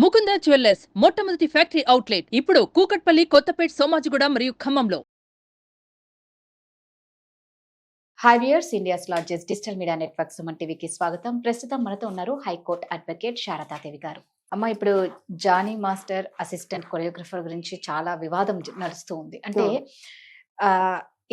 Mukunda jewellers మొట్టమొదటి factory outlet ఇప్పుడు కూకట్పల్లి, కొత్తపేట్, సోమాజిగూడ మరియు ఖమ్మంలో. High viewers, India's largest digital media network Suman టీవీకి స్వాగతం. ప్రస్తుతం మనతో ఉన్నారు హైకోర్టు అడ్వకేట్ శారదాదేవి గారు. అమ్మ, ఇప్పుడు జానీ మాస్టర్ అసిస్టెంట్ కొరియోగ్రఫర్ గురించి చాలా వివాదం నడుస్తూ ఉంది. అంటే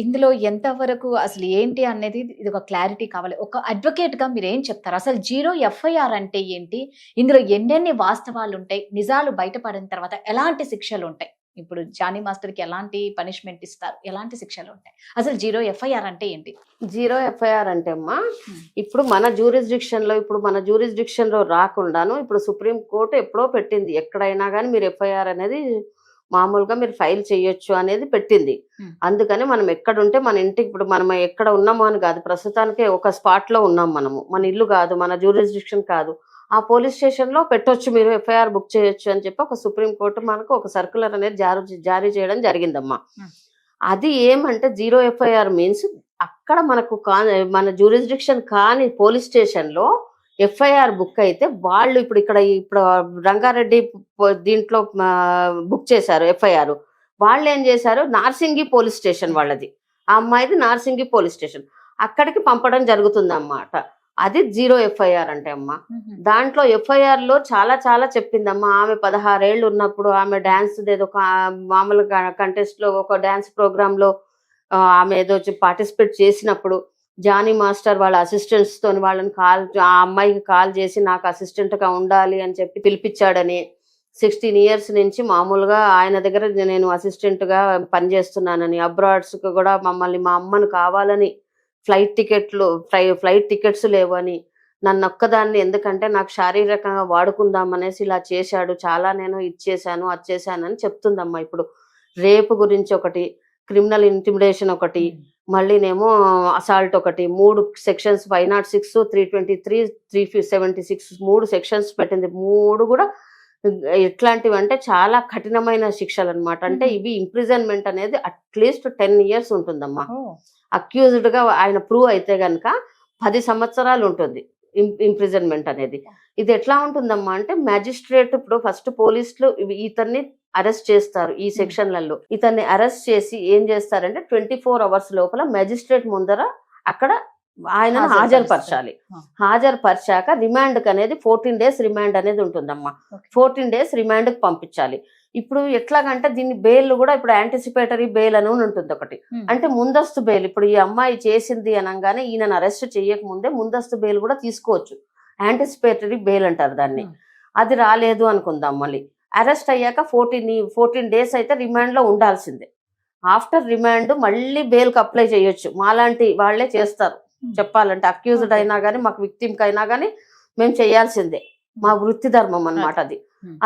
ఇందులో ఎంతవరకు అసలు ఏంటి అనేది ఇది ఒక క్లారిటీ కావాలి. ఒక అడ్వకేట్ గా మీరు ఏం చెప్తారు? అసలు జీరో ఎఫ్ఐఆర్ అంటే ఏంటి? ఇందులో ఎన్నెన్ని వాస్తవాలు ఉంటాయి? నిజాలు బయటపడిన తర్వాత ఎలాంటి శిక్షలు ఉంటాయి? ఇప్పుడు జానీ మాస్టర్ కి ఎలాంటి పనిష్మెంట్ ఇస్తారు? ఎలాంటి శిక్షలు ఉంటాయి? అసలు జీరో ఎఫ్ఐఆర్ అంటే ఏంటి? జీరో ఎఫ్ఐఆర్ అంటే అమ్మా, ఇప్పుడు మన జూరిస్డిక్షన్ లో రాకుండాను ఇప్పుడు సుప్రీం కోర్టు ఎప్పుడో పెట్టింది, ఎక్కడైనా కానీ మీరు ఎఫ్ఐఆర్ అనేది మామూలుగా మీరు ఫైల్ చేయొచ్చు అనేది పెట్టింది. అందుకని మనం ఎక్కడుంటే మన ఇంటికి, ఇప్పుడు మనం ఎక్కడ ఉన్నామో అని కాదు, ప్రస్తుతానికి ఒక స్పాట్ లో ఉన్నాం మనము, మన ఇల్లు కాదు, మన జ్యూరిస్డిక్షన్ కాదు, ఆ పోలీస్ స్టేషన్ లో పెట్టొచ్చు, మీరు ఎఫ్ఐఆర్ బుక్ చేయొచ్చు అని చెప్పి ఒక సుప్రీంకోర్టు మనకు ఒక సర్క్యులర్ అనేది జారీ చేయడం జరిగిందమ్మా. అది ఏమంటే జీరో ఎఫ్ఐఆర్ మీన్స్ అక్కడ మనకు మన జ్యూరిస్డిక్షన్ కాని పోలీస్ స్టేషన్ లో ఎఫ్ఐఆర్ బుక్ అయితే వాళ్ళు ఇప్పుడు రంగారెడ్డి దీంట్లో బుక్ చేశారు ఎఫ్ఐఆర్. వాళ్ళు ఏం చేశారు, నార్సింగి పోలీస్ స్టేషన్ వాళ్ళది, ఆ అమ్మాయిది నార్సింగి పోలీస్ స్టేషన్, అక్కడికి పంపడం జరుగుతుంది అన్నమాట. అది జీరో ఎఫ్ఐఆర్ అంటే అమ్మా. దాంట్లో ఎఫ్ఐఆర్ లో చాలా చాలా చెప్పిందమ్మా. ఆమె 16 ఏళ్ళు ఉన్నప్పుడు ఆమె డాన్స్ ఏదో మామూలు కంటెస్ట్ లో ఒక డాన్స్ ప్రోగ్రామ్ లో ఆమె ఏదో పార్టిసిపేట్ చేసినప్పుడు జానీ మాస్టర్ వాళ్ళ అసిస్టెంట్స్ తోని వాళ్ళని ఆ అమ్మాయికి కాల్ చేసి నాకు అసిస్టెంట్ గా ఉండాలి అని చెప్పి పిలిపించాడని, 16 ఇయర్స్ నుంచి మామూలుగా ఆయన దగ్గర నేను అసిస్టెంట్ గా పనిచేస్తున్నానని, అబ్రాడ్స్ కు కూడా మమ్మల్ని మా అమ్మను కావాలని ఫ్లైట్ టికెట్స్ లేవని, నన్ను ఒక్కదాన్ని ఎందుకంటే నాకు శారీరకంగా వాడుకుందామనేసి ఇలా చేశాడు, చాలా నేను ఇచ్చేసాను అది అని చెప్తుందమ్మా. ఇప్పుడు రేపు గురించి ఒకటి, క్రిమినల్ ఇంటిమిడేషన్ ఒకటి, మళ్ళీనేమో అసాల్ట్ ఒకటి, 3 సెక్షన్స్ 506, 323, 376 3 సెక్షన్స్ పెట్టింది. 3 కూడా ఎట్లాంటివి అంటే చాలా కఠినమైన శిక్షలు అనమాట. అంటే ఇవి ఇంప్రిజన్మెంట్ అనేది అట్లీస్ట్ 10 years ఉంటుందమ్మా. అక్యూజ్డ్ గా ఆయన ప్రూవ్ అయితే గనక 10 సంవత్సరాలు ఉంటుంది ఇంప్రిజన్మెంట్ అనేది. ఇది ఎట్లా ఉంటుందమ్మా అంటే, మ్యాజిస్ట్రేట్ ఇప్పుడు ఫస్ట్ పోలీసులు ఇతన్ని అరెస్ట్ చేస్తారు, ఈ సెక్షన్లలో ఇతన్ని అరెస్ట్ చేసి ఏం చేస్తారంటే 24 hours లోపల మ్యాజిస్ట్రేట్ ముందర అక్కడ ఆయనను హాజరుపరచాలి. హాజరుపరిచాక రిమాండ్ అనేది 14 days రిమాండ్ అనేది ఉంటుందమ్మా. 14 days రిమాండ్ కి పంపించాలి. ఇప్పుడు ఎట్లాగంటే దీన్ని బెయిల్ కూడా ఇప్పుడు యాంటిసిపేటరీ బెయిల్ అని ఉంటుంది ఒకటి, అంటే ముందస్తు బెయిల్. ఇప్పుడు ఈ అమ్మాయి చేసింది అనగానే ఈయనను అరెస్ట్ చేయకముందే ముందస్తు బెయిల్ కూడా తీసుకోవచ్చు, యాంటిసిపేటరీ బెయిల్ అంటారు దాన్ని. అది రాలేదు అనుకుందాం, మళ్ళీ అరెస్ట్ అయ్యాక 14 days అయితే రిమాండ్ లో ఉండాల్సిందే. ఆఫ్టర్ రిమాండ్ మళ్ళీ బెయిల్ కి అప్లై చేయొచ్చు. మాలాంటి వాళ్ళే చేస్తారు చెప్పాలంటే, అక్యూజ్డ్ అయినా కానీ మాకు విక్టిమ్ కైనా కానీ మేము చేయాల్సిందే, మా వృత్తి ధర్మం అన్నమాట అది.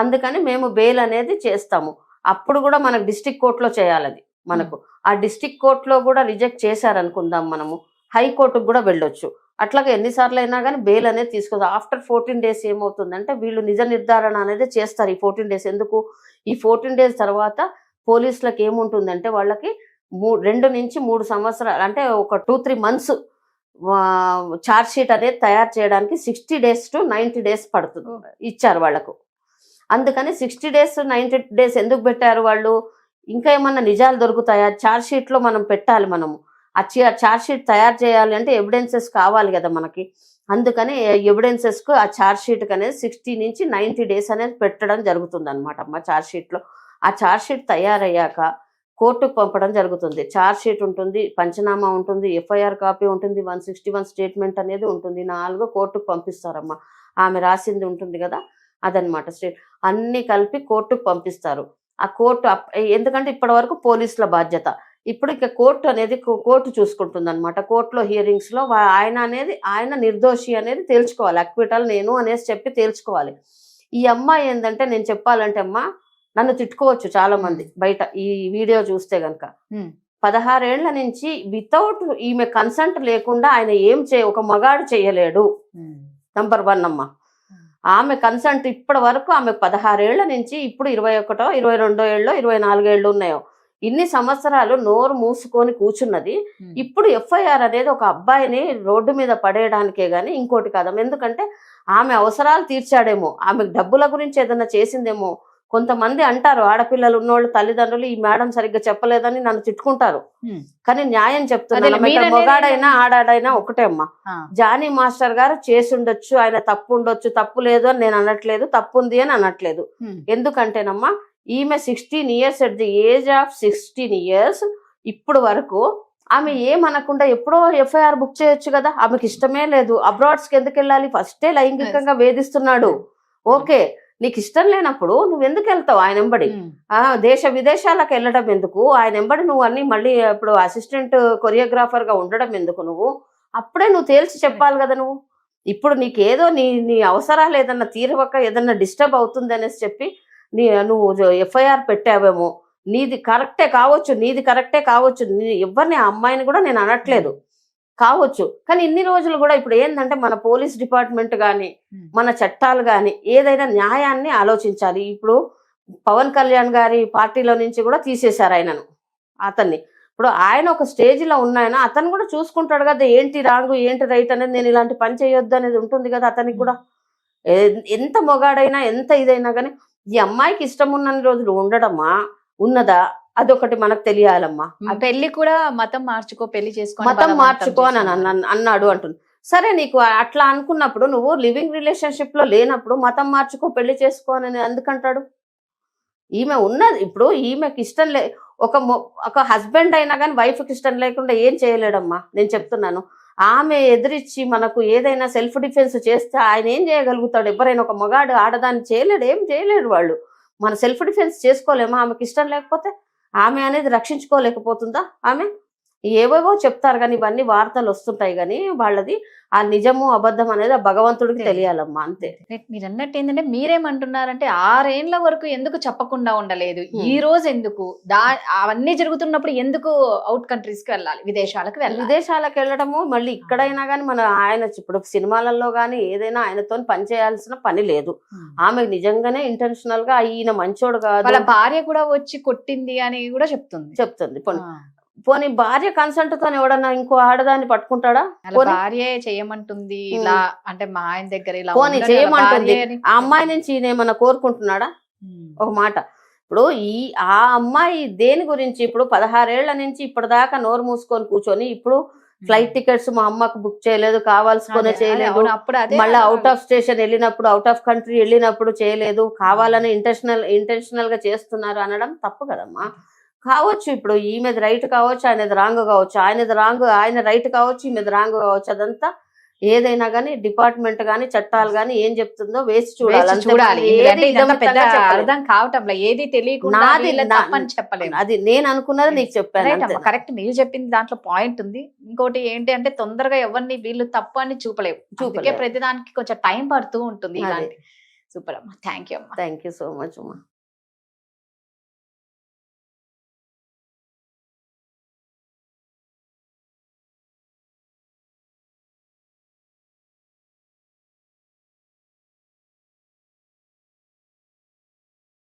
అందుకని మేము బెయిల్ అనేది చేస్తాము. అప్పుడు కూడా మనకు డిస్ట్రిక్ట్ కోర్టులో చేయాలి అది. మనకు ఆ డిస్ట్రిక్ట్ కోర్టులో కూడా రిజెక్ట్ చేశారనుకుందాం, మనము హైకోర్టుకు కూడా వెళ్ళొచ్చు. అట్లాగే ఎన్నిసార్లు అయినా కానీ బెయిల్ అనేది తీసుకోదు. ఆఫ్టర్ 14 days ఏమవుతుందంటే వీళ్ళు నిజ నిర్ధారణ అనేది చేస్తారు. ఈ 14 days ఎందుకు, ఈ 14 days తర్వాత పోలీసులకు ఏముంటుందంటే వాళ్ళకి 2 నుంచి 3 సంవత్సరాలు అంటే ఒక 2-3 months ఛార్జ్ షీట్ అనేది తయారు చేయడానికి 60 days to 90 days పడుతుంది ఇచ్చారు వాళ్ళకు. అందుకని 60 days 90 days ఎందుకు పెట్టారు వాళ్ళు, ఇంకా ఏమన్నా నిజాలు దొరుకుతాయా ఛార్జ్ షీట్ లో మనం పెట్టాలి. మనము ఆ ఛార్జ్ షీట్ తయారు చేయాలి అంటే ఎవిడెన్సెస్ కావాలి కదా మనకి. అందుకని ఎవిడెన్సెస్ కు ఆ ఛార్జ్ షీట్ అనేది 60 నుంచి 90 days అనేది పెట్టడం జరుగుతుంది అనమాట అమ్మ. ఛార్జ్ షీట్ లో ఆ ఛార్జ్ షీట్ తయారయ్యాక కోర్టుకు పంపడం జరుగుతుంది. ఛార్జ్ షీట్ ఉంటుంది, పంచనామా ఉంటుంది, ఎఫ్ఐఆర్ కాపీ ఉంటుంది, 161 స్టేట్మెంట్ అనేది ఉంటుంది. 4 కోర్టుకు పంపిస్తారమ్మా. ఆమె రాసింది ఉంటుంది కదా అదనమాట, అన్ని కలిపి కోర్టుకు పంపిస్తారు. ఆ కోర్టు ఎందుకంటే ఇప్పటి వరకు పోలీసుల బాధ్యత, ఇప్పుడు ఇక కోర్టు అనేది కోర్టు చూసుకుంటుంది అనమాట. కోర్టులో హియరింగ్స్ లో ఆయన నిర్దోషి అనేది తేల్చుకోవాలి, అక్విటల్ నేను అనేసి చెప్పి తేల్చుకోవాలి. ఈ అమ్మాయి ఏంటంటే, నేను చెప్పాలంటే అమ్మా, నన్ను తిట్టుకోవచ్చు చాలా మంది బయట ఈ వీడియో చూస్తే గనక. 16 ఏళ్ల నుంచి వితౌట్ ఈమె కన్సెంట్ లేకుండా ఆయన ఒక మగాడు చేయలేడు. నంబర్ 1 అమ్మా. ఆమె కన్సెంట్ ఇప్పటి వరకు ఆమె 16 ఏళ్ల నుంచి ఇప్పుడు 21, 22 ఏళ్ళు, 24 ఏళ్ళు ఉన్నాయో, ఇన్ని సంవత్సరాలు నోరు మూసుకొని కూర్చున్నది. ఇప్పుడు ఎఫ్ఐఆర్ అనేది ఒక అబ్బాయిని రోడ్డు మీద పడేయడానికే గాని ఇంకోటి కాదమ్మ. ఎందుకంటే ఆమె అవసరాలు తీర్చాడేమో, ఆమె డబ్బుల గురించి ఏదైనా చేసిందేమో. కొంతమంది అంటారు, ఆడపిల్లలు ఉన్నోళ్ళు తల్లిదండ్రులు ఈ మేడం సరిగ్గా చెప్పలేదని నన్ను తిట్టుకుంటారు. కానీ న్యాయం చెప్తున్నాను, మొగాడైనా ఆడాడైనా ఒకటే అమ్మా. జానీ మాస్టర్ గారు చేసుండొచ్చు, ఆయన తప్పు ఉండొచ్చు, తప్పు లేదు అని నేను అనట్లేదు, తప్పు ఉంది అని అనట్లేదు. ఎందుకంటేనమ్మా ఈమె 16 years at the age of 16 years ఇప్పుడు వరకు ఆమె ఏమనకుండా ఎప్పుడో ఎఫ్ఐఆర్ బుక్ చేయొచ్చు కదా. ఆమెకి ఇష్టమే లేదు, అబ్రాడ్స్ కి ఎందుకు వెళ్ళాలి, ఫస్టే లైంగికంగా వేధిస్తున్నాడు. ఓకే, నీకు ఇష్టం లేనప్పుడు నువ్వు ఎందుకు వెళ్తావు ఆయన ఎంబడి? దేశ విదేశాలకు వెళ్ళడం ఎందుకు? ఆయన ఎంబడి నువ్వు అన్ని మళ్ళీ ఇప్పుడు అసిస్టెంట్ కొరియోగ్రాఫర్ గా ఉండడం ఎందుకు? నువ్వు అప్పుడే నువ్వు తేల్చి చెప్పాలి కదా. నువ్వు ఇప్పుడు నీకేదో నీ అవసరాలు ఏదన్నా తీరవక ఏదన్నా డిస్టర్బ్ అవుతుంది అనేసి చెప్పి నువ్వు ఎఫ్ఐఆర్ పెట్టావేమో. నీది కరెక్టే కావచ్చు, ఎవరిని ఆ అమ్మాయిని కూడా నేను అనట్లేదు, కావచ్చు. కానీ ఇన్ని రోజులు కూడా ఇప్పుడు ఏంటంటే మన పోలీస్ డిపార్ట్మెంట్ కానీ మన చట్టాలు కానీ ఏదైనా న్యాయాన్ని ఆలోచించాలి. ఇప్పుడు పవన్ కళ్యాణ్ గారి పార్టీలో నుంచి కూడా తీసేశారు అతన్ని. ఇప్పుడు ఆయన ఒక స్టేజ్ లో ఉన్నాయన అతను కూడా చూసుకుంటాడు కదా, ఏంటి రాంగ్ ఏంటి రైట్ అనేది. నేను ఇలాంటి పని చేయొద్దు అనేది ఉంటుంది కదా అతనికి కూడా. ఎంత మొగాడైనా ఎంత ఇదైనా కానీ ఈ అమ్మాయికి ఇష్టం ఉన్న రోజులు ఉండడమా ఉన్నదా అదొకటి మనకు తెలియాలమ్మా. ఆ పెళ్లి కూడా మతం మార్చుకో, పెళ్లి చేసుకో, మతం మార్చుకో అని అన్నాడు అంటుంది. సరే, నీకు అట్లా అనుకున్నప్పుడు నువ్వు లివింగ్ రిలేషన్షిప్ లో లేనప్పుడు మతం మార్చుకో, పెళ్లి చేసుకో అని ఎందుకంటాడు? ఈమె ఉన్నది ఇప్పుడు ఈమెకి ఇష్టం ఒక హస్బెండ్ అయినా కానీ వైఫ్కి ఇష్టం లేకుండా ఏం చేయలేడమ్మా. నేను చెప్తున్నాను, ఆమె ఎదిరించి మనకు ఏదైనా సెల్ఫ్ డిఫెన్స్ చేస్తే ఆయన ఏం చేయగలుగుతాడు? ఎవరైనా ఒక మగాడు ఆడదాన్ని చేయలేడు, ఏం చేయలేడు. వాళ్ళు మన సెల్ఫ్ డిఫెన్స్ చేసుకోలేమా? ఆమెకి ఇష్టం లేకపోతే ఆమె అనేది రక్షించుకోలేకపోతుందా? ఆమె ఏవేవో చెప్తారు కానీ ఇవన్నీ వార్తలు వస్తుంటాయి కానీ వాళ్ళది ఆ నిజము అబద్ధం అనేది ఆ భగవంతుడికి తెలియాలమ్మా, అంతే. మీరు అన్నట్టు ఏంటంటే మీరేమంటున్నారంటే 6 ఏళ్ల వరకు ఎందుకు చెప్పకుండా ఉండలేదు, ఈ రోజు ఎందుకు అవన్నీ జరుగుతున్నప్పుడు ఎందుకు అవుట్ కంట్రీస్ కి వెళ్ళాలి, విదేశాలకు వెళ్ళడము? మళ్ళీ ఇక్కడైనా కానీ మన ఆయన ఇప్పుడు సినిమాలలో కానీ ఏదైనా ఆయనతో పని చేయాల్సిన పని లేదు. ఆమె నిజంగానే ఇంటెన్షనల్ గా ఈయన మంచోడు కాదు, వాళ్ళ భార్య కూడా వచ్చి కొట్టింది అని కూడా చెప్తుంది. పోనీ భార్య కన్సల్ట్ తో ఎవడన్నా ఇంకో ఆడదాన్ని పట్టుకుంటాడా? భార్య చేయమంటుంది ఇలా అంటే మా ఆయన దగ్గర ఇలా పోనీ చేయమంటుంది, ఆ అమ్మాయి నుంచి ఈయన ఏమన్నా కోరుకుంటున్నాడా? ఒక మాట, ఇప్పుడు ఆ అమ్మాయి దేని గురించి ఇప్పుడు 16 ఏళ్ల నుంచి ఇప్పటిదాకా నోరు మూసుకొని కూర్చొని ఇప్పుడు ఫ్లైట్ టికెట్స్ మా అమ్మకు బుక్ చేయలేదు, కావాల్సుకునే చేయలేదు, మళ్ళీ అవుట్ ఆఫ్ స్టేషన్ వెళ్ళినప్పుడు అవుట్ ఆఫ్ కంట్రీ వెళ్ళినప్పుడు చేయలేదు, కావాలని ఇంటెన్షనల్ గా చేస్తున్నారు అనడం తప్పు కదమ్మా. కావచ్చు, ఇప్పుడు ఈమెది రైట్ కావచ్చు, ఆయనది రాంగ్ కావచ్చు, ఆయన రైట్ కావచ్చు, ఈమెది రాంగ్ కావచ్చు. అదంతా ఏదైనా గానీ డిపార్ట్మెంట్ గానీ చట్టాలు గానీ ఏం చెప్తుందో వేసి చూడాలి. అర్థం కావటంలో ఏది తెలియకుండా చెప్పలేదు. అది నేను అనుకున్నది నీకు చెప్పాను. కరెక్ట్, మీరు చెప్పింది దాంట్లో పాయింట్ ఉంది. ఇంకోటి ఏంటి అంటే తొందరగా ఎవరిని వీళ్ళు తప్పు అని చూపలేవు, ప్రతిదానికి కొంచెం టైం పడుతూ ఉంటుంది. ఇలాంటి సూపర్ అమ్మా, థ్యాంక్ యూ సో మచ్ అమ్మా.